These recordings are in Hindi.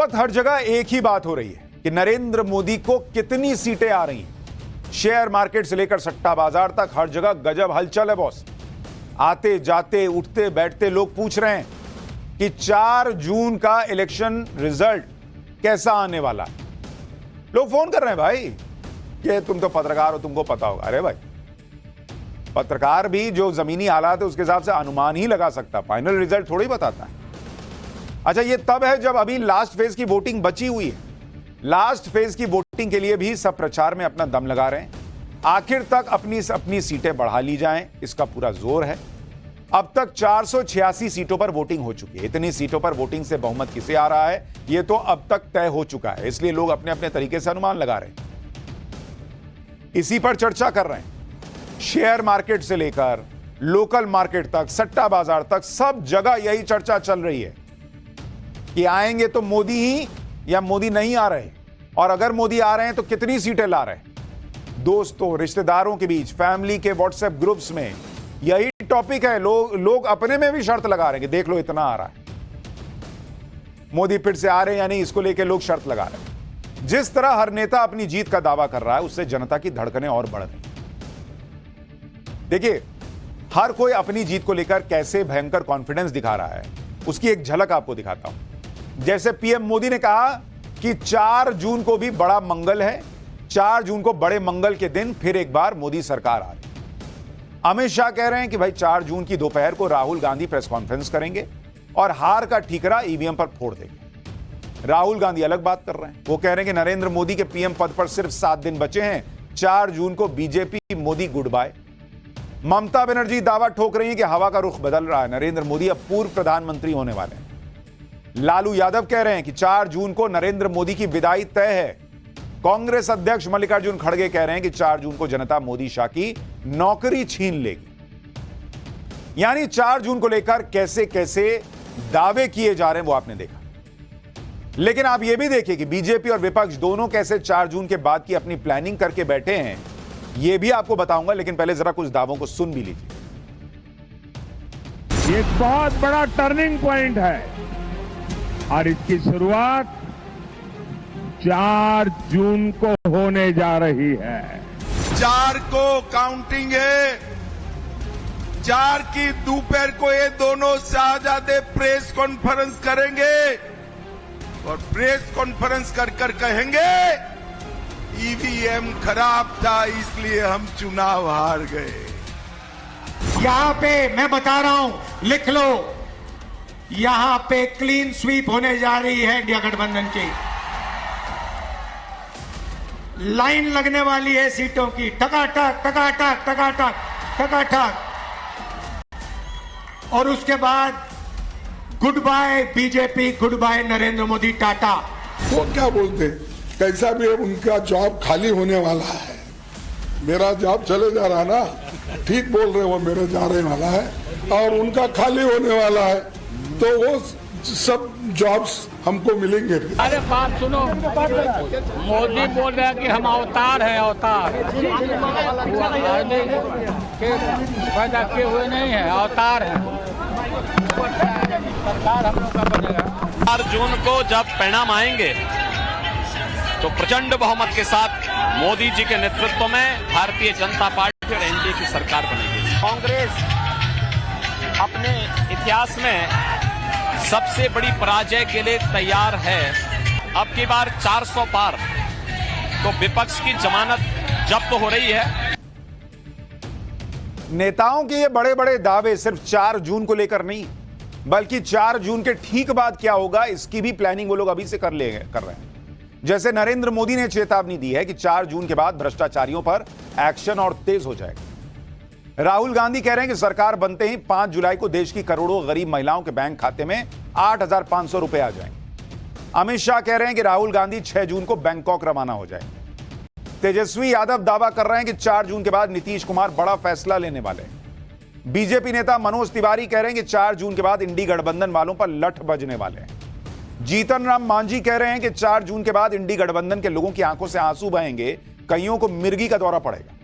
वक्त हर जगह एक ही बात हो रही है कि नरेंद्र मोदी को कितनी सीटें आ रही हैं। शेयर मार्केट से लेकर सट्टा बाजार तक हर जगह गजब हलचल है बॉस। आते जाते उठते बैठते लोग पूछ रहे हैं कि 4 जून का इलेक्शन रिजल्ट कैसा आने वाला है। लोग फोन कर रहे हैं भाई कि तुम तो पत्रकार हो, तुमको पता होगा। अरे भाई, पत्रकार भी जो जमीनी हालात है उसके हिसाब से अनुमान ही लगा सकता, फाइनल रिजल्ट थोड़ी बताता है। अच्छा, ये तब है जब अभी लास्ट फेज की वोटिंग बची हुई है। लास्ट फेज की वोटिंग के लिए भी सब प्रचार में अपना दम लगा रहे हैं। आखिर तक अपनी सीटें बढ़ा ली जाएं, इसका पूरा जोर है। अब तक 486 सीटों पर वोटिंग हो चुकी है। इतनी सीटों पर वोटिंग से बहुमत किसे आ रहा है, यह तो अब तक तय हो चुका है, इसलिए लोग अपने अपने तरीके से अनुमान लगा रहे हैं, इसी पर चर्चा कर रहे हैं। शेयर मार्केट से लेकर लोकल मार्केट तक, सट्टा बाजार तक, सब जगह यही चर्चा चल रही है कि आएंगे तो मोदी ही या मोदी नहीं आ रहे, और अगर मोदी आ रहे हैं तो कितनी सीटें ला रहे हैं। दोस्तों, रिश्तेदारों के बीच, फैमिली के व्हाट्सएप ग्रुप्स में यही टॉपिक है। लोग अपने में भी शर्त लगा रहे हैं कि देख लो इतना आ रहा है, मोदी फिर से आ रहे हैं या नहीं, इसको लेकर लोग शर्त लगा रहे हैं। जिस तरह हर नेता अपनी जीत का दावा कर रहा है, उससे जनता की धड़कनें और बढ़ रही हैं। देखिए, हर कोई अपनी जीत को लेकर कैसे भयंकर कॉन्फिडेंस दिखा रहा है, उसकी एक झलक आपको दिखाता हूं। जैसे पीएम मोदी ने कहा कि 4 जून को भी बड़ा मंगल है, 4 जून को बड़े मंगल के दिन फिर एक बार मोदी सरकार आ रही। अमित शाह कह रहे हैं कि भाई 4 जून की दोपहर को राहुल गांधी प्रेस कॉन्फ्रेंस करेंगे और हार का ठीकरा ईवीएम पर फोड़ देंगे। राहुल गांधी अलग बात कर रहे हैं। वो कह रहे हैं कि नरेंद्र मोदी के पीएम पद पर सिर्फ 7 दिन बचे हैं, 4 जून को BJP Modi good bye. Mamata Banerjee दावा ठोक रही है कि हवा का रुख बदल रहा है, नरेंद्र मोदी अब पूर्व प्रधानमंत्री होने वाले हैं। लालू यादव कह रहे हैं कि 4 जून को नरेंद्र मोदी की विदाई तय है। कांग्रेस अध्यक्ष मल्लिकार्जुन खड़गे कह रहे हैं कि 4 जून को जनता मोदी शाह की नौकरी छीन लेगी। यानी 4 जून को लेकर कैसे कैसे दावे किए जा रहे हैं वो आपने देखा। लेकिन आप यह भी देखिए कि बीजेपी और विपक्ष दोनों कैसे 4 जून के बाद की अपनी प्लानिंग करके बैठे हैं, यह भी आपको बताऊंगा। लेकिन पहले जरा कुछ दावों को सुन भी लीजिए। ये बहुत बड़ा टर्निंग पॉइंट है और इसकी शुरुआत 4 जून को होने जा रही है। 4 को काउंटिंग है, 4 की दोपहर को ये दोनों शाहजादे प्रेस कॉन्फ्रेंस करेंगे और प्रेस कॉन्फ्रेंस कर कहेंगे ईवीएम खराब था इसलिए हम चुनाव हार गए। यहां पे मैं बता रहा हूं, लिख लो, यहां पे क्लीन स्वीप होने जा रही है इंडिया गठबंधन की। लाइन लगने वाली है सीटों की, टकाटक टकाटक टकाटक टकाटक। और उसके बाद good bye BJP, good bye Narendra Modi, टाटा। वो क्या बोलते, कैसा भी उनका जॉब खाली होने वाला है। मेरा जॉब चले जा रहा ना, ठीक बोल रहे, वो मेरे जा रहे वाला है और उनका खाली होने वाला है, तो वो सब जॉब्स हमको मिलेंगे। अरे बात सुनो, मोदी बोल रहे हैं कि हम अवतार हैं, अवतार पैदा किए हुए नहीं है, अवतार है। सरकार हम लोग का बनेगा। 4 जून को जब परिणाम आएंगे तो प्रचंड बहुमत के साथ मोदी जी के नेतृत्व में भारतीय जनता पार्टी और एनडीए की सरकार बनेगी। कांग्रेस अपने इतिहास में सबसे बड़ी पराजय के लिए तैयार है। अब की बार 400 पार, तो विपक्ष की जमानत जब्त हो रही है। नेताओं के ये बड़े बड़े दावे सिर्फ 4 जून को लेकर नहीं, बल्कि 4 जून के ठीक बाद क्या होगा इसकी भी प्लानिंग वो लोग अभी से कर रहे हैं। जैसे नरेंद्र मोदी ने चेतावनी दी है कि 4 जून के बाद भ्रष्टाचारियों पर एक्शन और तेज हो जाएगा। राहुल गांधी कह रहे हैं कि सरकार बनते ही 5 जुलाई को देश की करोड़ों गरीब महिलाओं के बैंक खाते में 8,500 रुपए आ जाएंगे। अमित शाह कह रहे हैं कि राहुल गांधी 6 जून को बैंकॉक रवाना हो जाएंगे। तेजस्वी यादव दावा कर रहे हैं कि 4 जून के बाद नीतीश कुमार बड़ा फैसला लेने वाले हैं। बीजेपी नेता मनोज तिवारी कह रहे हैं कि 4 जून के बाद इंडी गठबंधन वालों पर लठ बजने वाले हैं। जीतन राम मांझी कह रहे हैं कि 4 जून के बाद इंडी गठबंधन के लोगों की आंखों से आंसू बहेंगे, कईयों को मिर्गी का दौरा पड़ेगा।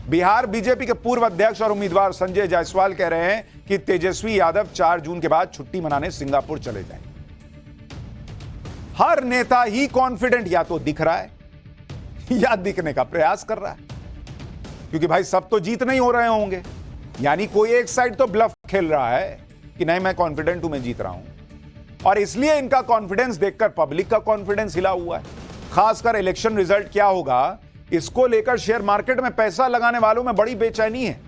बिहार बीजेपी के पूर्व अध्यक्ष और उम्मीदवार संजय जायसवाल कह रहे हैं कि तेजस्वी यादव 4 जून के बाद छुट्टी मनाने सिंगापुर चले जाएंगे। हर नेता ही कॉन्फिडेंट या तो दिख रहा है या दिखने का प्रयास कर रहा है, क्योंकि भाई सब तो जीत नहीं हो रहे होंगे, यानी कोई एक साइड तो ब्लफ खेल रहा है कि नहीं मैं कॉन्फिडेंट हूं, मैं जीत रहा हूं, और इसलिए इनका कॉन्फिडेंस देखकर पब्लिक का कॉन्फिडेंस हिला हुआ है। खासकर इलेक्शन रिजल्ट क्या होगा इसको लेकर शेयर मार्केट में पैसा लगाने वालों में बड़ी बेचैनी है,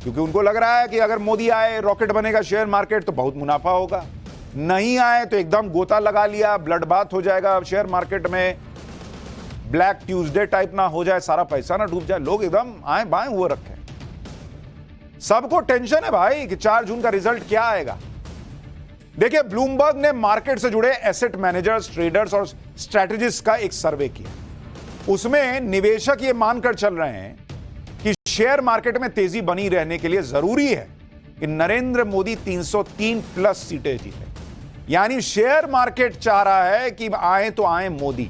क्योंकि उनको लग रहा है कि अगर मोदी आए रॉकेट बनेगा शेयर मार्केट तो बहुत मुनाफा होगा, नहीं आए तो एकदम गोता लगा लिया, ब्लड बाथ हो जाएगा शेयर मार्केट में, ब्लैक ट्यूसडे टाइप ना हो जाए, सारा पैसा ना डूब जाए, लोग एकदम आए बाएं हुए रखे। सबको टेंशन है भाई कि 4 जून का रिजल्ट क्या आएगा। देखिए, ब्लूमबर्ग ने मार्केट से जुड़े एसेट मैनेजर्स, ट्रेडर्स और स्ट्रेटेजिस्ट का एक सर्वे किया। उसमें निवेशक ये मानकर चल रहे हैं कि शेयर मार्केट में तेजी बनी रहने के लिए जरूरी है कि नरेंद्र मोदी 303 प्लस सीटें जीते। यानी शेयर मार्केट चाह रहा है कि आए तो आए मोदी,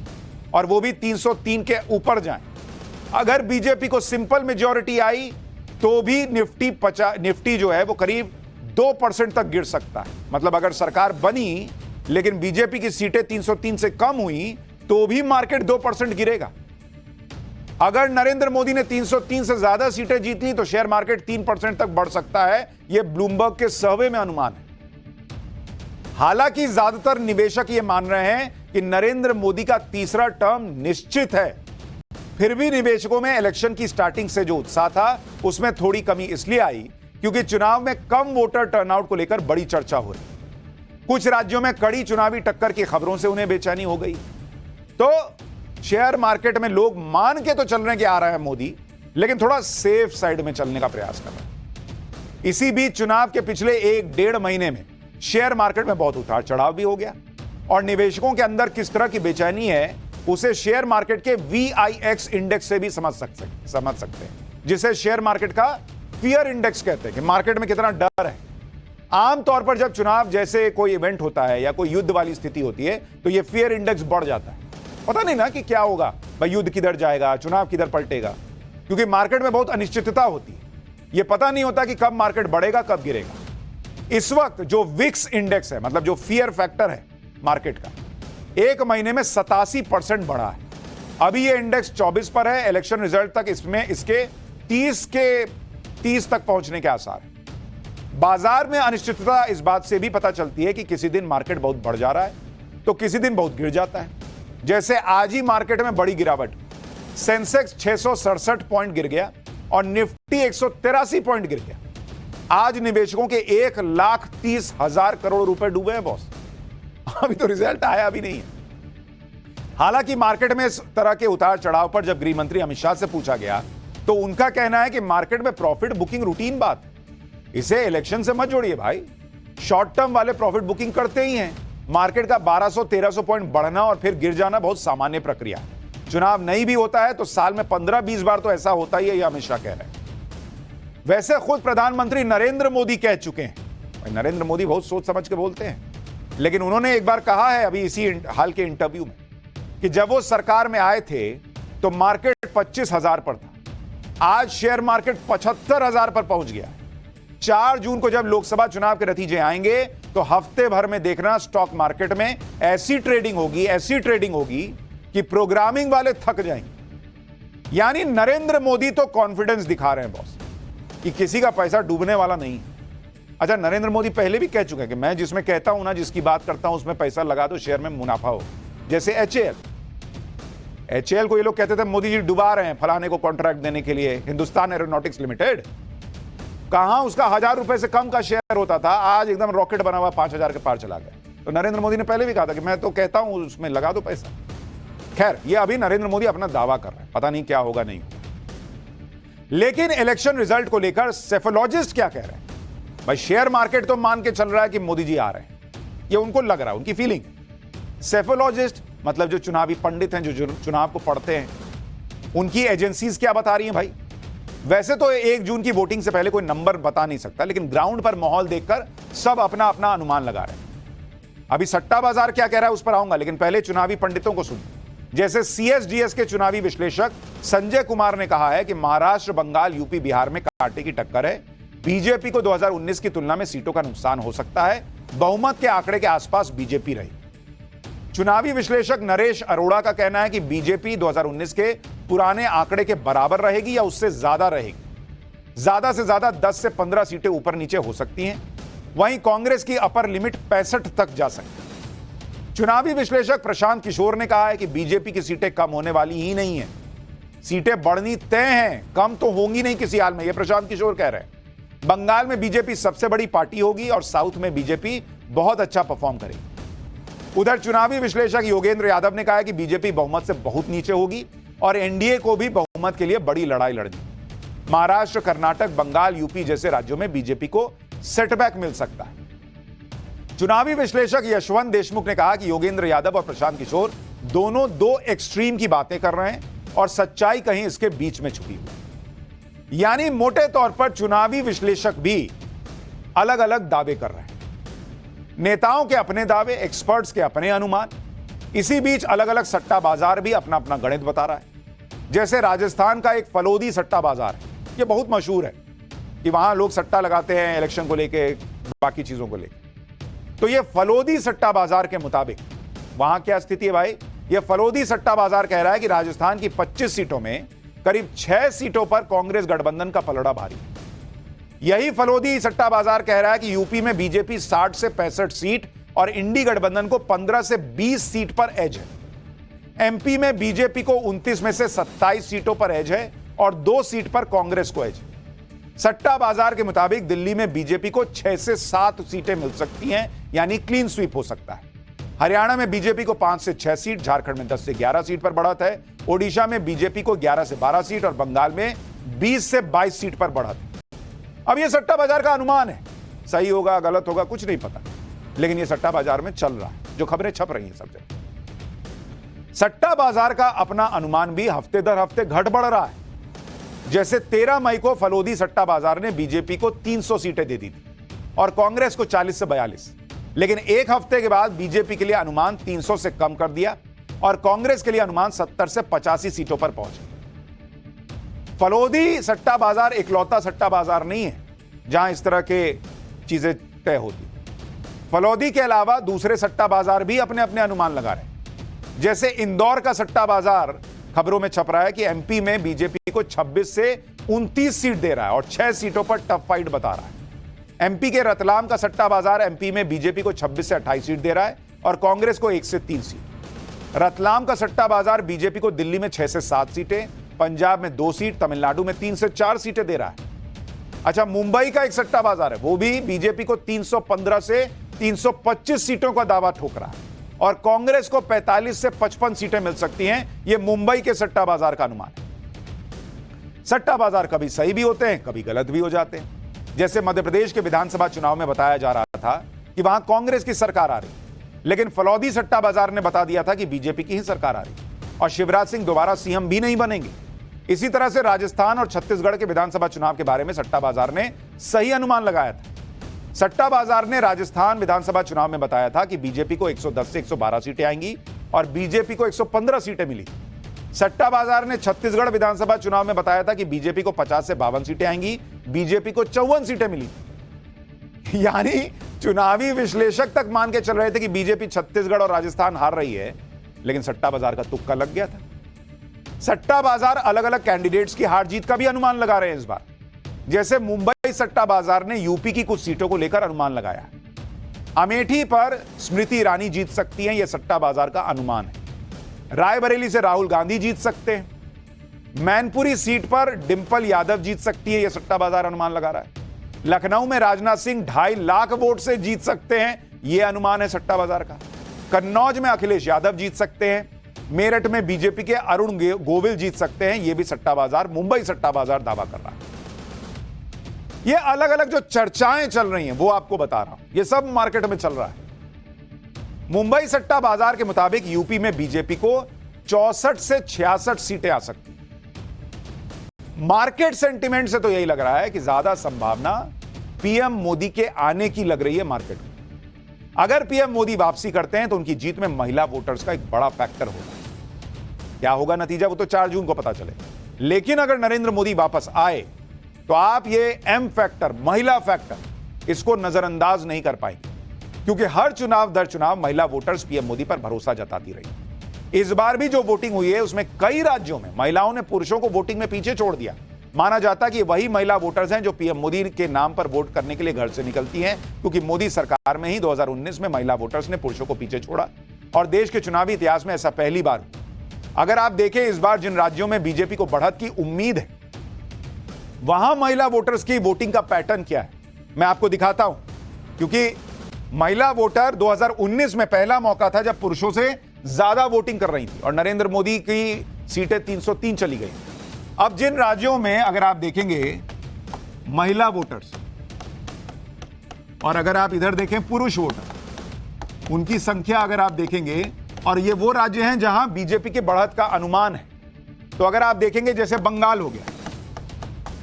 और वो भी 303 के ऊपर जाएं। अगर बीजेपी को सिंपल मेजॉरिटी आई तो भी निफ्टी जो है वो करीब 2% तक गिर सकता है। मतलब अगर सरकार बनी लेकिन बीजेपी की सीटें 303 से कम हुई तो भी मार्केट 2% गिरेगा। अगर नरेंद्र मोदी ने 303 से ज्यादा सीटें जीत ली तो शेयर मार्केट 3% तक बढ़ सकता है। यह ब्लूमबर्ग के सर्वे में अनुमान है। हालांकि ज्यादातर निवेशक यह मान रहे हैं कि नरेंद्र मोदी का तीसरा टर्म निश्चित है। फिर भी निवेशकों में इलेक्शन की स्टार्टिंग से जो उत्साह था उसमें थोड़ी कमी इसलिए आई क्योंकि चुनाव में कम वोटर टर्नआउट को लेकर बड़ी चर्चा हो रही। कुछ राज्यों में कड़ी चुनावी टक्कर की खबरों से उन्हें बेचैनी हो गई। तो शेयर मार्केट में लोग मान के तो चल रहे हैं कि आ रहा है मोदी, लेकिन थोड़ा सेफ साइड में चलने का प्रयास कर रहे हैं। इसी बीच चुनाव के पिछले 1-1.5 महीने में शेयर मार्केट में बहुत उतार चढ़ाव भी हो गया, और निवेशकों के अंदर किस तरह की बेचैनी है उसे शेयर मार्केट के VIX इंडेक्स से भी समझ सकते हैं, जिसे शेयर मार्केट का फियर इंडेक्स कहते हैं कि मार्केट में कितना डर है। आमतौर पर जब चुनाव जैसे कोई इवेंट होता है या कोई युद्ध वाली स्थिति होती है तो यह फियर इंडेक्स बढ़ जाता है। पता नहीं ना कि क्या होगा, भाई युद्ध किधर जाएगा, चुनाव किधर पलटेगा, क्योंकि मार्केट में बहुत अनिश्चितता होती है। यह पता नहीं होता कि कब मार्केट बढ़ेगा कब गिरेगा। इस वक्त जो विक्स इंडेक्स है, मतलब जो फियर फैक्टर है मार्केट का, 1 महीने में 87% बढ़ा है। अभी यह इंडेक्स 24 पर है। इलेक्शन रिजल्ट तक इसमें इसके 30 तक पहुंचने के आसार है। बाजार में अनिश्चितता इस बात से भी पता चलती है कि किसी दिन मार्केट बहुत बढ़ जा रहा है तो किसी दिन बहुत गिर जाता है। जैसे आज ही मार्केट में बड़ी गिरावट, सेंसेक्स 667 पॉइंट गिर गया और निफ्टी 183 पॉइंट गिर गया। आज निवेशकों के 1,30,000 करोड़ रुपए डूबे हैं बॉस। अभी तो रिजल्ट आया भी नहीं है। हालांकि मार्केट में इस तरह के उतार चढ़ाव पर जब गृह मंत्री अमित शाह से पूछा गया तो उनका कहना है कि मार्केट में प्रॉफिट बुकिंग रूटीन बात है, इसे इलेक्शन से मत जोड़िए भाई। शॉर्ट टर्म वाले प्रॉफिट बुकिंग करते ही हैं। मार्केट का 1200-1300 पॉइंट बढ़ना और फिर गिर जाना बहुत सामान्य प्रक्रिया है। चुनाव नहीं भी होता है तो साल में 15-20 बार तो ऐसा होता ही है, यह अमित शाह कह रहे हैं। वैसे खुद प्रधानमंत्री नरेंद्र मोदी कह चुके हैं, नरेंद्र मोदी बहुत सोच समझ के बोलते हैं, लेकिन उन्होंने एक बार कहा है अभी इसी हाल के इंटरव्यू में कि जब वो सरकार में आए थे तो मार्केट 25,000 पर था, आज शेयर मार्केट 75,000 पर पहुंच गया। 4 जून को जब लोकसभा चुनाव के नतीजे आएंगे तो हफ्ते भर में देखना स्टॉक मार्केट में ऐसी ट्रेडिंग होगी कि प्रोग्रामिंग वाले थक जाएंगे। यानी नरेंद्र मोदी तो कॉन्फिडेंस दिखा रहे हैं बॉस कि किसी का पैसा डूबने वाला नहीं। अच्छा, नरेंद्र मोदी पहले भी कह चुके हैं कि मैं जिसमें कहता हूं ना, जिसकी बात करता हूं उसमें पैसा लगा दो, शेयर में मुनाफा हो। जैसे HAL को ये लोग कहते थे मोदी जी डुबा रहे हैं फलाने को कॉन्ट्रैक्ट देने के लिए, हिंदुस्तान एरोनॉटिक्स लिमिटेड। कहां उसका 1000 रुपए से कम का शेयर होता था, आज एकदम रॉकेट बना हुआ 5000 के पार चला गया। तो नरेंद्र मोदी ने पहले भी कहा था कि मैं तो कहता हूं उसमें लगा दो पैसा। खैर, ये अभी नरेंद्र मोदी अपना दावा कर रहे हैं, पता नहीं क्या होगा नहीं होगा। लेकिन इलेक्शन रिजल्ट को लेकर सेफोलॉजिस्ट क्या कह रहे हैं? भाई शेयर मार्केट तो मान के चल रहा है कि मोदी जी आ रहे हैं, ये उनको लग रहा है, उनकी फीलिंग। सेफोलॉजिस्ट मतलब जो चुनावी पंडित हैं, जो चुनाव को पढ़ते हैं, उनकी एजेंसीज क्या बता रही हैं भाई? वैसे तो 1 जून की वोटिंग से पहले कोई नंबर बता नहीं सकता, लेकिन ग्राउंड पर माहौल देखकर सब अपना अपना अनुमान लगा रहे हैं। अभी सट्टा बाजार क्या कह रहा है उस पर आऊंगा, लेकिन पहले चुनावी पंडितों को सुनिए। जैसे CSDS के चुनावी विश्लेषक संजय कुमार ने कहा है कि महाराष्ट्र, बंगाल, यूपी, बिहार में कांटे की टक्कर है। बीजेपी को 2019 की तुलना में सीटों का नुकसान हो सकता है। बहुमत के आंकड़े के आसपास बीजेपी रही। चुनावी विश्लेषक नरेश अरोड़ा का कहना है कि बीजेपी 2019 के पुराने आंकड़े के बराबर रहेगी या उससे ज्यादा रहेगी। ज्यादा से ज्यादा 10 से 15 सीटें ऊपर नीचे हो सकती हैं। वहीं कांग्रेस की अपर लिमिट 65 तक जा सकती है। चुनावी विश्लेषक प्रशांत किशोर ने कहा है कि बीजेपी की सीटें कम होने वाली ही नहीं है, सीटें बढ़नी तय हैं, कम तो होंगी नहीं किसी हाल में, यह प्रशांत किशोर कह रहे हैं। बंगाल में बीजेपी सबसे बड़ी पार्टी होगी और साउथ में बीजेपी बहुत अच्छा परफॉर्म करेगी। उधर चुनावी विश्लेषक योगेंद्र यादव ने कहा है कि बीजेपी बहुमत से बहुत नीचे होगी और एनडीए को भी बहुमत के लिए बड़ी लड़ाई लड़नी। महाराष्ट्र, कर्नाटक, बंगाल, यूपी जैसे राज्यों में बीजेपी को सेटबैक मिल सकता है। चुनावी विश्लेषक यशवंत देशमुख ने कहा कि योगेंद्र यादव और प्रशांत किशोर दोनों दो एक्सट्रीम की बातें कर रहे हैं और सच्चाई कहीं इसके बीच में छुपी हुई। यानी मोटे तौर पर चुनावी विश्लेषक भी अलग अलग दावे कर रहे हैं। नेताओं के अपने दावे, एक्सपर्ट्स के अपने अनुमान। इसी बीच अलग अलग सट्टा बाजार भी अपना अपना गणित बता रहा है। जैसे राजस्थान का एक फलोदी सट्टा बाजार है, यह बहुत मशहूर है कि वहां लोग सट्टा लगाते हैं इलेक्शन को लेके, बाकी चीजों को लेके। तो यह फलोदी सट्टा बाजार के मुताबिक वहां क्या स्थिति है भाई? यह फलोदी सट्टा बाजार कह रहा है कि राजस्थान की 25 सीटों में करीब 6 सीटों पर कांग्रेस गठबंधन का पलड़ा भारी। यही फलोदी सट्टा बाजार कह रहा है कि यूपी में बीजेपी 60 से 65 सीट और इंडी गठबंधन को 15 से 20 सीट पर एज है। एमपी में बीजेपी को 29 में से 27 सीटों पर एज है और 2 सीट पर कांग्रेस को एज है। सट्टा बाजार के मुताबिक दिल्ली में बीजेपी को 6 से 7 सीटें मिल सकती हैं, यानी क्लीन स्वीप हो सकता है। हरियाणा में बीजेपी को 5 से 6 सीट, झारखंड में 10 से 11 सीट पर बढ़त है। ओडिशा में बीजेपी को 11 से 12 सीट और बंगाल में 20 से 22 सीट पर बढ़त है। अब यह सट्टा बाजार का अनुमान है, सही होगा गलत होगा कुछ नहीं पता, लेकिन यह सट्टा बाजार में चल रहा है, जो खबरें छप रही हैं सब जगह। सट्टा बाजार का अपना अनुमान भी हफ्ते दर हफ्ते घट बढ़ रहा है। जैसे 13 मई को फलोदी सट्टा बाजार ने बीजेपी को 300 सीटें दे दी थी और कांग्रेस को 40 से 42, लेकिन एक हफ्ते के बाद बीजेपी के लिए अनुमान 300 से कम कर दिया और कांग्रेस के लिए अनुमान 70 से 85 सीटों पर पहुंचे। फलोदी सट्टा बाजार इकलौता सट्टा बाजार नहीं है जहां इस तरह के चीजें तय होती। फलोदी के अलावा दूसरे सट्टा बाजार भी अपने अपने अनुमान लगा रहे हैं। जैसे इंदौर का सट्टा बाजार खबरों में छप रहा है कि एमपी में बीजेपी को 26 से 29 सीट दे रहा है और 6 सीटों पर टफ फाइट बता रहा है। एमपी के रतलाम का सट्टा बाजार एमपी में बीजेपी को 26 से 28 सीट दे रहा है और कांग्रेस को 1 से 3 सीट। रतलाम का सट्टा बाजार बीजेपी को दिल्ली में 6 से 7 सीटें, पंजाब में 2 सीट, तमिलनाडु में 3 से 4 सीटें दे रहा है। अच्छा, मुंबई का एक सट्टा बाजार है, वो भी बीजेपी को 315 से 325 सीटों का दावा ठोक रहा है और कांग्रेस को 45 से 55 सीटें मिल सकती हैं। यह मुंबई के सट्टा बाजार का अनुमान है। सट्टा बाजार कभी सही भी होते हैं, कभी गलत भी हो जाते हैं। जैसे मध्य प्रदेश के विधानसभा चुनाव में बताया जा रहा था कि वहां कांग्रेस की सरकार आ रही, लेकिन फलौदी सट्टा बाजार ने बता दिया था कि बीजेपी की ही सरकार आ रही और शिवराज सिंह दोबारा सीएम भी नहीं बनेंगे। इसी तरह से राजस्थान और छत्तीसगढ़ के विधानसभा चुनाव के बारे में सट्टा बाजार ने सही अनुमान लगाया था। सट्टा बाजार ने राजस्थान विधानसभा चुनाव में बताया था कि बीजेपी को 110 से 112 सीटें आएंगी और बीजेपी को 115 सीटें मिली। सट्टा बाजार ने छत्तीसगढ़ विधानसभा चुनाव में बताया था कि बीजेपी को 50 से 52 सीटें आएंगी, बीजेपी को 54 सीटें मिली। यानी चुनावी विश्लेषक तक मान के चल रहे थे कि बीजेपी छत्तीसगढ़ और राजस्थान हार रही है, लेकिन सट्टा बाजार का तुक्का लग गया था। सट्टा बाजार अलग अलग कैंडिडेट्स की हार जीत का भी अनुमान लगा रहे हैं इस बार। जैसे मुंबई सट्टा बाजार ने यूपी की कुछ सीटों को लेकर अनुमान लगाया। अमेठी पर स्मृति ईरानी जीत सकती हैं, यह सट्टा बाजार का अनुमान है। रायबरेली से राहुल गांधी जीत सकते हैं। मैनपुरी सीट पर डिंपल यादव जीत सकती है, यह सट्टा बाजार अनुमान लगा रहा है। लखनऊ में राजनाथ सिंह 2.5 लाख वोट से जीत सकते हैं, यह अनुमान है सट्टा बाजार का। कन्नौज में अखिलेश यादव जीत सकते हैं। मेरठ में बीजेपी के अरुण गोविल जीत सकते हैं, यह भी सट्टा बाजार, मुंबई सट्टा बाजार दावा कर रहा है। ये अलग अलग जो चर्चाएं चल रही हैं वो आपको बता रहा हूं, ये सब मार्केट में चल रहा है। मुंबई सट्टा बाजार के मुताबिक यूपी में बीजेपी को 64 से 66 सीटें आ सकती। मार्केट सेंटिमेंट से तो यही लग रहा है कि ज्यादा संभावना पीएम मोदी के आने की लग रही है मार्केट में। अगर पीएम मोदी वापसी करते हैं तो उनकी जीत में महिला वोटर्स का एक बड़ा फैक्टर होगा। क्या होगा नतीजा, वो तो 4 जून को पता चले। लेकिन अगर नरेंद्र मोदी वापस आए तो आप ये एम फैक्टर, महिला फैक्टर, इसको नजरअंदाज नहीं कर पाएंगे। क्योंकि हर चुनाव दर चुनाव महिला वोटर्स पीएम मोदी पर भरोसा जताती रही। इस बार भी जो वोटिंग हुई है उसमें कई राज्यों में महिलाओं ने पुरुषों को वोटिंग में पीछे छोड़ दिया। माना जाता कि वही महिला वोटर्स हैं जो पीएम मोदी के नाम पर वोट करने के लिए घर से निकलती हैं, क्योंकि मोदी सरकार में ही 2019 में महिला वोटर्स ने पुरुषों को पीछे छोड़ा और देश के चुनावी इतिहास में ऐसा पहली बार। अगर आप देखें इस बार जिन राज्यों में बीजेपी को बढ़त की उम्मीद है वहां महिला वोटर्स की वोटिंग का पैटर्न क्या है मैं आपको दिखाता हूं, क्योंकि महिला वोटर 2019 में पहला मौका था जब पुरुषों से ज्यादा वोटिंग कर रही थी और नरेंद्र मोदी की सीटें 303 चली गई। अब जिन राज्यों में अगर आप देखेंगे महिला वोटर्स और अगर आप इधर देखें पुरुष वोटर, उनकी संख्या अगर आप देखेंगे, और ये वो राज्य हैं जहां बीजेपी के बढ़त का अनुमान है। तो अगर आप देखेंगे जैसे बंगाल हो गया,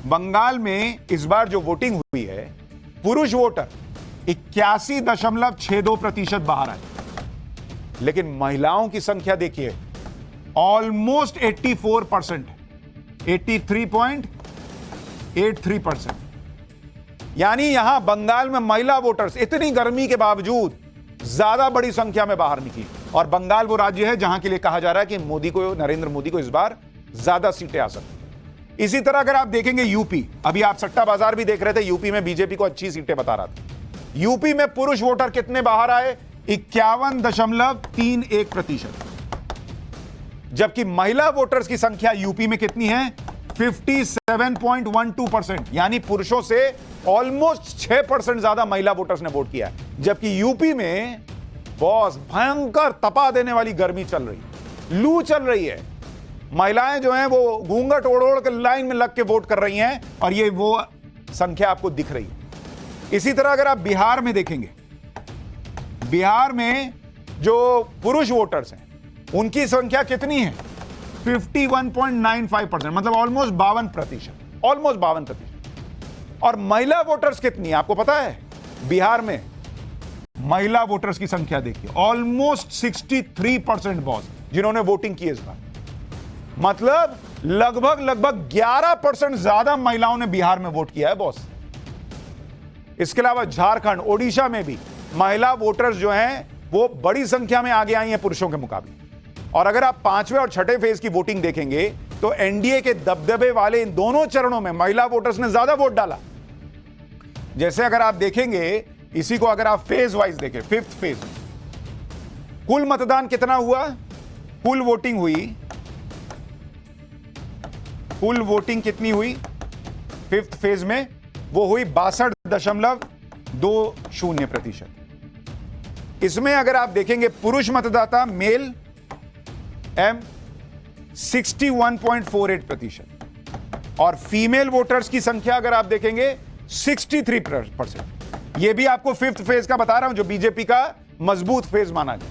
बंगाल में इस बार जो वोटिंग हुई है पुरुष वोटर 81.62% बाहर आए, लेकिन महिलाओं की संख्या देखिए ऑलमोस्ट 84%, 83.83%। यानी यहां बंगाल में महिला वोटर्स इतनी गर्मी के बावजूद ज्यादा बड़ी संख्या में बाहर निकली, और बंगाल वो राज्य है जहां के लिए कहा जा रहा है कि मोदी को, नरेंद्र मोदी को इस बार ज्यादा सीटें आ सकती। इसी तरह अगर आप देखेंगे यूपी, अभी आप सट्टा बाजार भी देख रहे थे, यूपी में बीजेपी को अच्छी सीटें बता रहा था। यूपी में पुरुष वोटर कितने बाहर आए? 51.31%, जबकि महिला वोटर्स की संख्या यूपी में कितनी है? 57.12%, यानी पुरुषों से ऑलमोस्ट 6% ज्यादा महिला वोटर्स ने वोट किया है। जबकि यूपी में बॉस भयंकर तपा देने वाली गर्मी चल रही है, लू चल रही है, महिलाएं जो हैं वो घूंघट ओढ़ ओढ़ के लाइन में लग के वोट कर रही हैं, और ये वो संख्या आपको दिख रही है। इसी तरह अगर आप बिहार में देखेंगे, बिहार में जो पुरुष वोटर्स हैं उनकी संख्या कितनी है? 51.95%, मतलब ऑलमोस्ट 52%, ऑलमोस्ट 52%। और महिला वोटर्स कितनी है आपको पता है? बिहार में महिला वोटर्स की संख्या देखिए ऑलमोस्ट 63% बॉस, जिन्होंने वोटिंग की इस बार। मतलब लगभग 11% ज्यादा महिलाओं ने बिहार में वोट किया है बॉस। इसके अलावा झारखंड, ओडिशा में भी महिला वोटर्स जो हैं वो बड़ी संख्या में आगे आई हैं पुरुषों के मुकाबले। और अगर आप 5वें और 6ठे फेज की वोटिंग देखेंगे तो एनडीए के दबदबे वाले इन दोनों चरणों में महिला वोटर्स ने ज्यादा वोट डाला। जैसे अगर आप देखेंगे, इसी को अगर आप फेज वाइज देखें, 5th फेज कुल मतदान कितना हुआ? कुल वोटिंग कितनी हुई 5th फेज में? वो हुई 62.20%। इसमें अगर आप देखेंगे पुरुष मतदाता मेल 61.48%, और फीमेल वोटर्स की संख्या अगर आप देखेंगे 63%। यह भी आपको 5th फेज का बता रहा हूं, जो बीजेपी का मजबूत फेज माना गया।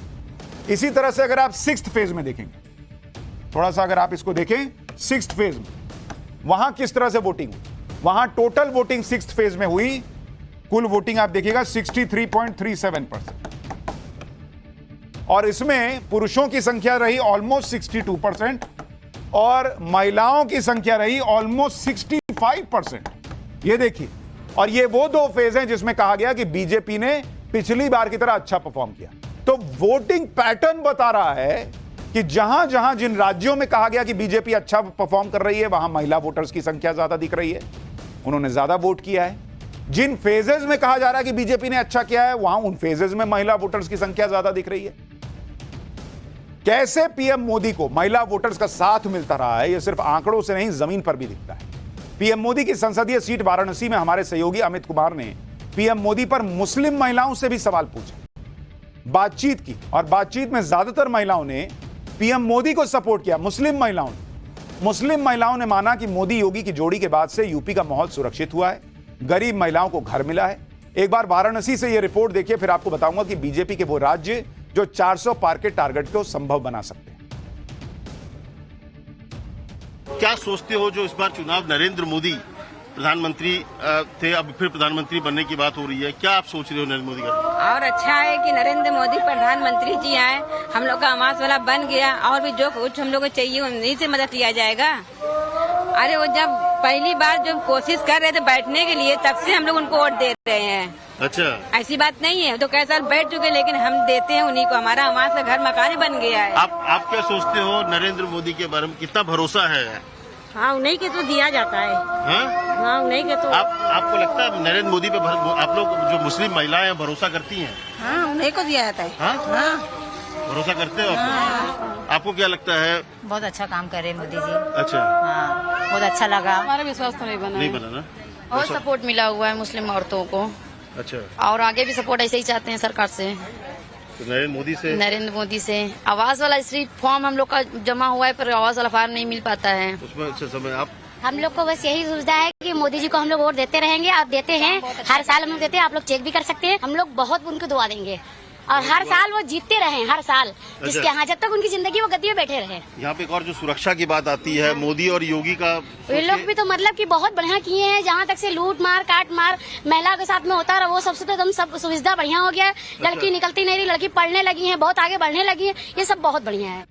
इसी तरह से अगर आप 6th फेज में देखेंगे, थोड़ा सा अगर आप इसको देखें 6th फेज में, वहां किस तरह से वोटिंग हुई? वहां टोटल वोटिंग 6th फेज में हुई, कुल वोटिंग आप देखिएगा 63.37%, और इसमें पुरुषों की संख्या रही ऑलमोस्ट 62% और महिलाओं की संख्या रही ऑलमोस्ट 65%। ये देखिए, और ये वो दो फेज हैं जिसमें कहा गया कि बीजेपी ने पिछली बार की तरह अच्छा परफॉर्म किया। तो वोटिंग पैटर्न बता रहा है कि जहां जहां जिन राज्यों में कहा गया कि बीजेपी अच्छा परफॉर्म कर रही है, वहां महिला वोटर्स की संख्या ज्यादा दिख रही है, उन्होंने ज्यादा वोट किया है। जिन फेजेस में कहा जा रहा है कि बीजेपी ने अच्छा किया है, वहां उन फेजेस में महिला वोटर्स की संख्या ज्यादा दिख रही है। कैसे पीएम मोदी को महिला वोटर्स का साथ मिलता रहा है, यह सिर्फ आंकड़ों से नहीं, जमीन पर भी दिखता है। पीएम मोदी की संसदीय सीट वाराणसी में हमारे सहयोगी अमित कुमार ने पीएम मोदी पर मुस्लिम महिलाओं से भी सवाल पूछा, बातचीत की, और बातचीत में ज्यादातर महिलाओं ने पीएम मोदी को सपोर्ट किया। मुस्लिम महिलाओं ने माना कि मोदी योगी की जोड़ी के बाद से यूपी का माहौल सुरक्षित हुआ है, गरीब महिलाओं को घर मिला है। एक बार वाराणसी से यह रिपोर्ट देखिए, फिर आपको बताऊंगा कि बीजेपी के वो राज्य जो 400 पार के टारगेट को संभव बना सकते हैं। क्या सोचते हो जो इस बार चुनाव नरेंद्र मोदी प्रधानमंत्री थे, अब फिर प्रधानमंत्री बनने की बात हो रही है, क्या आप सोच रहे हो नरेंद्र मोदी का? और अच्छा है कि नरेंद्र मोदी प्रधानमंत्री जी आए, हम लोग का आवास वाला बन गया, और भी जो कुछ हम लोग को चाहिए उन्हीं से मदद लिया जाएगा। अरे वो जब पहली बार जब कोशिश कर रहे थे बैठने के लिए, तब से हम लोग उनको वोट दे रहे हैं। अच्छा, ऐसी बात नहीं है, तो कई साल बैठ चुके, लेकिन हम देते हैं उन्हीं को, हमारा हमारा घर मकान बन गया है। आप क्या सोचते हो नरेंद्र मोदी के बारे में, कितना भरोसा है? हाँ, उन्हीं के तो दिया जाता है। हाँ, उन्हीं के तो। आपको लगता है नरेंद्र मोदी पे आप लोग जो मुस्लिम महिलाएं हैं भरोसा करती हैं? हाँ, उन्हीं को दिया जाता है। हाँ, भरोसा करते हो आप? आपको क्या लगता है? बहुत अच्छा काम कर रहे हैं मोदी जी। अच्छा, हाँ, बहुत अच्छा लगा। हमारा विश्वास तो नहीं बना ना। और सपोर्ट मिला हुआ है मुस्लिम औरतों को। अच्छा, और आगे भी सपोर्ट ऐसे ही चाहते हैं सरकार से, तो नरेंद्र मोदी से। आवास वाला स्ट्रीट फॉर्म हम लोग का जमा हुआ है, पर आवास वाला फॉर्म नहीं मिल पाता है। उसमें समय आप हम लोग को बस यही सुविधा है कि मोदी जी को हम लोग वोट देते रहेंगे, आप देते हैं, हर साल हम लोग देते हैं, आप लोग चेक भी कर सकते हैं। हम लोग बहुत उनको दुआ देंगे और हर साल वो जीतते रहे, हर साल जिसके यहाँ जब तक उनकी जिंदगी वो गद्दी में बैठे रहे। यहाँ पे एक और जो सुरक्षा की बात आती है, मोदी और योगी का, ये लोग भी तो मतलब कि बहुत बढ़िया किए हैं। जहाँ तक से लूट मार काट मार महिला के साथ में होता रहा, वो सबसे तो एकदम सब सुविधा बढ़िया हो गया है। लड़की निकलती नहीं रही, लड़की पढ़ने लगी है, बहुत आगे बढ़ने लगी है, ये सब बहुत बढ़िया है।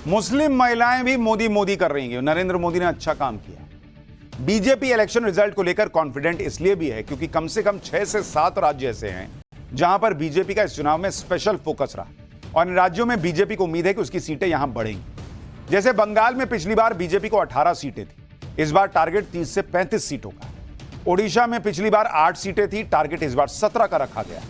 मुस्लिम महिलाएं भी मोदी कर रही हैं। नरेंद्र मोदी ने अच्छा काम किया। बीजेपी इलेक्शन रिजल्ट को लेकर कॉन्फिडेंट इसलिए भी है क्योंकि कम से कम 6 से 7 राज्य ऐसे हैं जहां पर बीजेपी का इस चुनाव में स्पेशल फोकस रहा और इन राज्यों में बीजेपी को उम्मीद है कि उसकी सीटें यहां बढ़ेंगी। जैसे बंगाल में पिछली बार बीजेपी को 18 सीटें थी, इस बार टारगेट 30 से 35 सीटों का। ओडिशा में पिछली बार 8 सीटें थी, टारगेट इस बार 17 का रखा गया।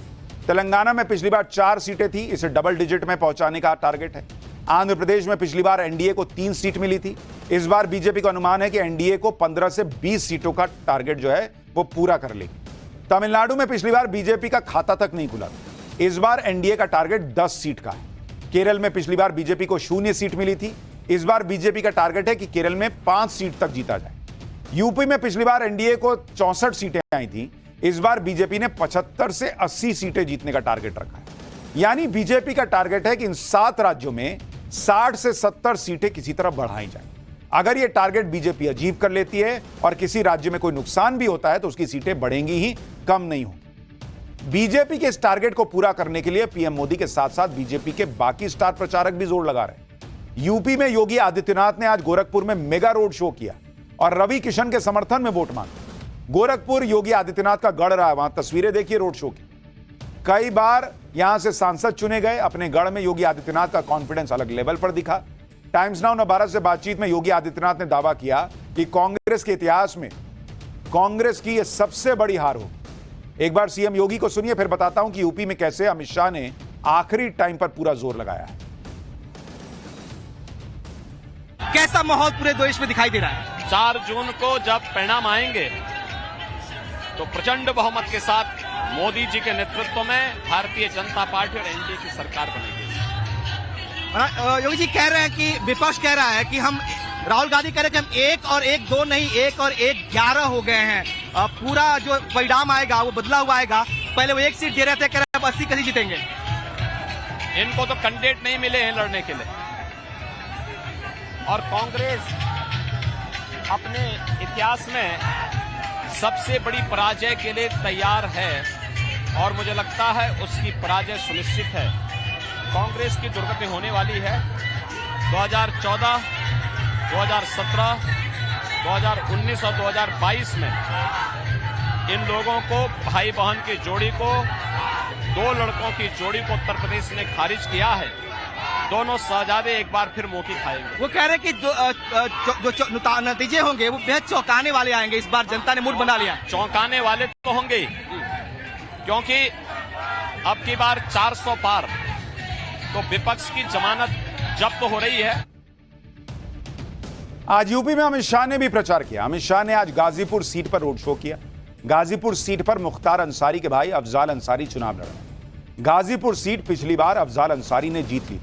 तेलंगाना में पिछली बार 4 सीटें थी, इसे डबल डिजिट में पहुंचाने का टारगेट है। आंध्र प्रदेश में पिछली बार एनडीए को 3 सीट मिली थी, इस बार बीजेपी का अनुमान है कि एनडीए को 15 से 20 सीटों का टारगेट जो है वो पूरा कर लेगी। तमिलनाडु में पिछली बार बीजेपी का खाता तक नहीं खुला था, इस बार एनडीए का टारगेट 10 सीट का है। केरल में पिछली बार बीजेपी को 0 सीट मिली थी, इस बार बीजेपी का टारगेट है कि केरल में 5 सीट तक जीता जाए। यूपी में पिछली बार एनडीए को 64 सीटें आई थी, इस बार बीजेपी ने 75 से 80 सीटें जीतने का टारगेट रखा है। यानी बीजेपी का टारगेट है कि इन 7 राज्यों में 60 से 70 सीटें किसी तरह बढ़ाई जाए। अगर यह टारगेट बीजेपी अचीव कर लेती है और किसी राज्य में कोई नुकसान भी होता है तो उसकी सीटें बढ़ेंगी ही, कम नहीं होंगी। बीजेपी के इस टारगेट को पूरा करने के लिए पीएम मोदी के साथ साथ बीजेपी के बाकी स्टार प्रचारक भी जोर लगा रहे हैं। यूपी में योगी आदित्यनाथ ने आज गोरखपुर में मेगा रोड शो किया और रवि किशन के समर्थन में वोट मांगा। गोरखपुर योगी आदित्यनाथ का गढ़ रहा है, वहां तस्वीरें देखिए रोड शो की। कई बार यहां से सांसद चुने गए, अपने गढ़ में योगी आदित्यनाथ का कॉन्फिडेंस अलग लेवल पर दिखा। टाइम्स नाउ भारत से बातचीत में योगी आदित्यनाथ ने दावा किया कि कांग्रेस के इतिहास में कांग्रेस की यह सबसे बड़ी हार होगी। एक बार सीएम योगी को सुनिए, फिर बताता हूं कि यूपी में कैसे अमित शाह ने आखिरी टाइम पर पूरा जोर लगाया है। कैसा माहौल पूरे देश में दिखाई दे रहा है? 4 जून को जब परिणाम आएंगे तो प्रचंड बहुमत के साथ मोदी जी के नेतृत्व में भारतीय जनता पार्टी और एनडीए की सरकार बनेगी। योगी जी कह रहे हैं कि विपक्ष कह रहा है कि हम, राहुल गांधी कह रहे हैं कि हम 1 और 1 2 नहीं, 1 और 1 11 हो गए हैं। पूरा जो परिणाम आएगा वो बदला हुआ आएगा। पहले वो 1 सीट दे रहे थे, कह रहे हैं 80 कैसे जीतेंगे। इनको तो कैंडिडेट नहीं मिले हैं लड़ने के लिए और कांग्रेस अपने इतिहास में सबसे बड़ी पराजय के लिए तैयार है और मुझे लगता है उसकी पराजय सुनिश्चित है। कांग्रेस की दुर्गति होने वाली है। 2014, 2017, 2019 और 2022 में इन लोगों को, भाई बहन की जोड़ी को, 2 लड़कों की जोड़ी को उत्तर प्रदेश ने खारिज किया है। दोनों शहजादे एक बार फिर मौके खाएंगे। वो कह रहे हैं कि जो नतीजे होंगे वो बेहद चौंकाने वाले आएंगे। इस बार जनता ने मूड बना लिया। चौंकाने वाले तो होंगे क्योंकि अब की बार 400 पार, तो विपक्ष की जमानत जब्त हो रही है। आज यूपी में अमित शाह ने भी प्रचार किया। अमित शाह ने आज गाजीपुर सीट पर रोड शो किया। गाजीपुर सीट पर मुख्तार अंसारी के भाई अफजाल अंसारी चुनाव लड़ रहे। गाजीपुर सीट पिछली बार अफजाल अंसारी ने जीत ली,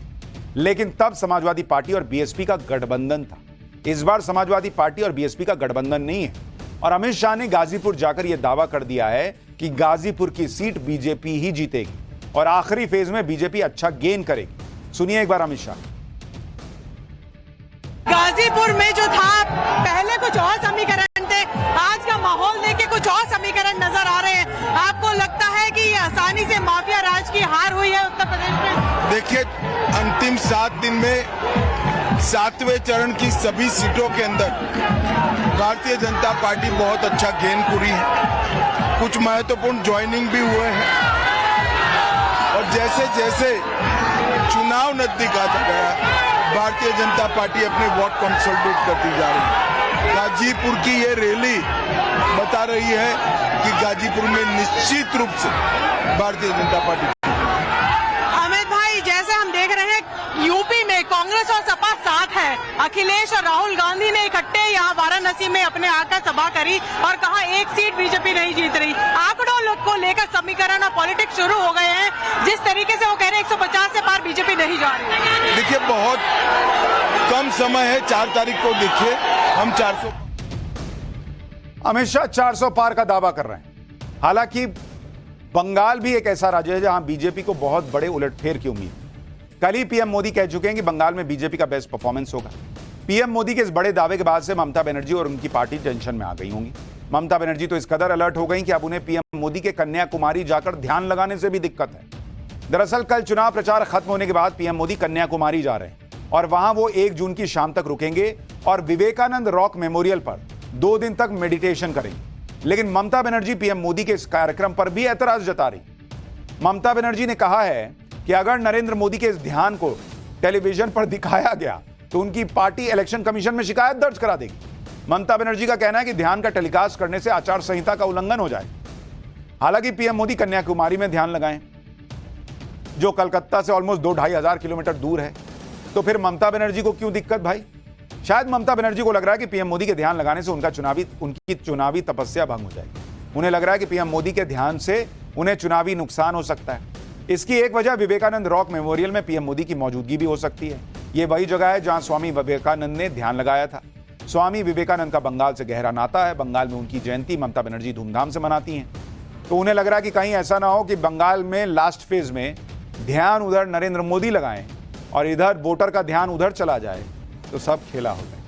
लेकिन तब समाजवादी पार्टी और बीएसपी का गठबंधन था। इस बार समाजवादी पार्टी और बीएसपी का गठबंधन नहीं है और अमित शाह ने गाजीपुर जाकर यह दावा कर दिया है कि गाजीपुर की सीट बीजेपी ही जीतेगी और आखिरी फेज में बीजेपी अच्छा गेन करेगी। सुनिए एक बार अमित शाह। गाजीपुर में जो था पहले कुछ और समीकरण थे, आज का माहौल देख के कुछ और समीकरण नजर आ रहे हैं। आपको लगता है कि ये आसानी से माफिया राज की हार हुई है उत्तर प्रदेश में? देखिए, अंतिम 7 दिन में 7वें चरण की सभी सीटों के अंदर भारतीय जनता पार्टी बहुत अच्छा गेन पूरी है। कुछ महत्वपूर्ण ज्वाइनिंग भी हुए हैं और जैसे जैसे चुनाव नजदीक आता गया, भारतीय जनता पार्टी अपने वोट कंसोलिडेट करती जा रही है। गाजीपुर की ये रैली बता रही है कि गाजीपुर में निश्चित रूप से भारतीय जनता पार्टी। अमित भाई, जैसे हम देख रहे हैं यूपी में कांग्रेस और सपा साथ है। अखिलेश और राहुल गांधी ने इकट्ठे यहाँ वाराणसी में अपने आकर सभा करी और कहा एक सीट बीजेपी नहीं जीत रही। आंकड़ों को लेकर समीकरण और पॉलिटिक्स शुरू हो गए हैं। जिस तरीके से वो कह रहे हैं 150 से पार बीजेपी नहीं जा रही। देखिए, बहुत कम समय है, 4 तारीख को देखिए हम 400। अमित शाह 400 पार का दावा कर रहे हैं। हालांकि बंगाल भी एक ऐसा राज्य है जहां बीजेपी को बहुत बड़े उलटफेर की उम्मीद है। कल ही पीएम मोदी कह चुके हैं कि बंगाल में बीजेपी का बेस्ट परफॉर्मेंस होगा। पीएम मोदी के इस बड़े दावे के बाद से ममता बनर्जी और उनकी पार्टी टेंशन में आ गई होंगी। ममता बनर्जी तो इस कदर अलर्ट हो गई कि अब उन्हें पीएम मोदी के कन्याकुमारी जाकर ध्यान लगाने से भी दिक्कत है। दरअसल कल चुनाव प्रचार खत्म होने के बाद पीएम मोदी कन्याकुमारी जा रहे हैं और वहां वो 1 जून की शाम तक रुकेंगे और विवेकानंद रॉक मेमोरियल पर 2 दिन तक मेडिटेशन करेंगे। लेकिन ममता बनर्जी पीएम मोदी के इस कार्यक्रम पर भी ऐतराज जता रही। ममता बनर्जी ने कहा है कि अगर नरेंद्र मोदी के इस ध्यान को टेलीविजन पर दिखाया गया तो उनकी पार्टी इलेक्शन कमीशन में शिकायत दर्ज करा देगी। ममता बनर्जी का कहना है कि ध्यान का टेलीकास्ट करने से आचार संहिता का उल्लंघन हो जाए। हालांकि पीएम मोदी कन्याकुमारी में ध्यान लगाएं, जो कलकत्ता से ऑलमोस्ट 2-2.5 हजार किलोमीटर दूर है, तो फिर ममता बनर्जी को क्यों दिक्कत भाई? शायद ममता बनर्जी को लग रहा है कि पीएम मोदी के ध्यान लगाने से उनकी चुनावी तपस्या भंग हो जाएगी। उन्हें लग रहा है कि पीएम मोदी के ध्यान से उन्हें चुनावी नुकसान हो सकता है। इसकी एक वजह विवेकानंद रॉक मेमोरियल में पीएम मोदी की मौजूदगी भी हो सकती है। यह वही जगह है जहां स्वामी विवेकानंद ने ध्यान लगाया था। स्वामी विवेकानंद का बंगाल से गहरा नाता है। बंगाल में उनकी जयंती ममता बनर्जी धूमधाम से मनाती हैं। तो उन्हें लग रहा है कि कहीं ऐसा ना हो कि बंगाल में लास्ट फेज में ध्यान उधर नरेंद्र मोदी लगाएं और इधर वोटर का ध्यान उधर चला जाए, तो सब खेला होता है।